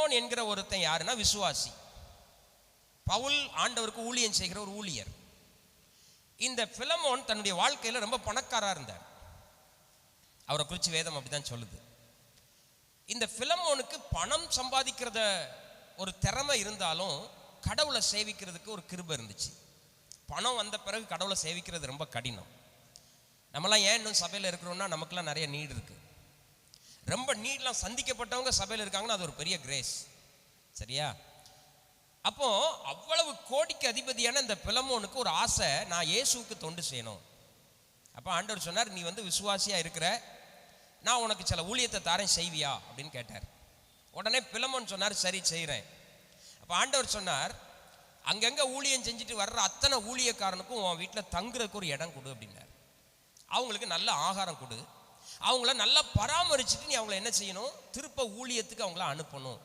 Philemon என்கிற ஒருத்தன் யாருன்னா விசுவாசி. பவுல் ஆண்டவருக்கு ஊழியம் செய்கிற ஒரு ஊழியர். இந்த பிலமோன் தன்னுடைய வாழ்க்கையில் ரொம்ப பணக்காரா இருந்தார். அவரை குறித்து வேதம் அப்படிதான் சொல்லுது. இந்த பிலமோனுக்கு பணம் சம்பாதிக்கிறத ஒரு திறமை இருந்தாலும் கடவுளை சேவிக்கிறதுக்கு ஒரு கிருபை இருந்துச்சு. பணம் வந்த பிறகு கடவுளை சேவிக்கிறது ரொம்ப கடினம். நம்மளாம் ஏன் இன்னும் சபையில் இருக்கிறோம்னா நமக்குலாம் நிறைய நீட் இருக்கு. ரொம்ப நீட்லாம் சந்திக்கப்பட்டவங்க சபையில் இருக்காங்கன்னா அது ஒரு பெரிய கிரேஸ். சரியா? அப்போ அவ்வளவு கோடிக்கு அதிபதியான இந்த பிலமோனுக்கு ஒரு ஆசை, நான் இயேசுவுக்கு தொண்டு செய்யணும். அப்போ ஆண்டவர் சொன்னார், நீ விசுவாசியா இருக்கிற, நான் உனக்கு சில ஊழியத்தை தாரேன், செய்வியா அப்படின்னு கேட்டார். உடனே பிலமோன் சொன்னார், சரி செய்கிறேன். அப்போ ஆண்டவர் சொன்னார், அங்கங்கே ஊழியம் செஞ்சுட்டு வர்ற அத்தனை ஊழியக்காரனுக்கும் உன் வீட்டில் தங்குறதுக்கு ஒரு இடம் கொடு அப்படின்னார். அவங்களுக்கு நல்ல ஆகாரம் கொடு, அவங்கள நல்லா பராமரிச்சுட்டு நீ அவங்கள என்ன செய்யணும், திருப்ப ஊழியத்துக்கு அவங்கள அனுப்பணும்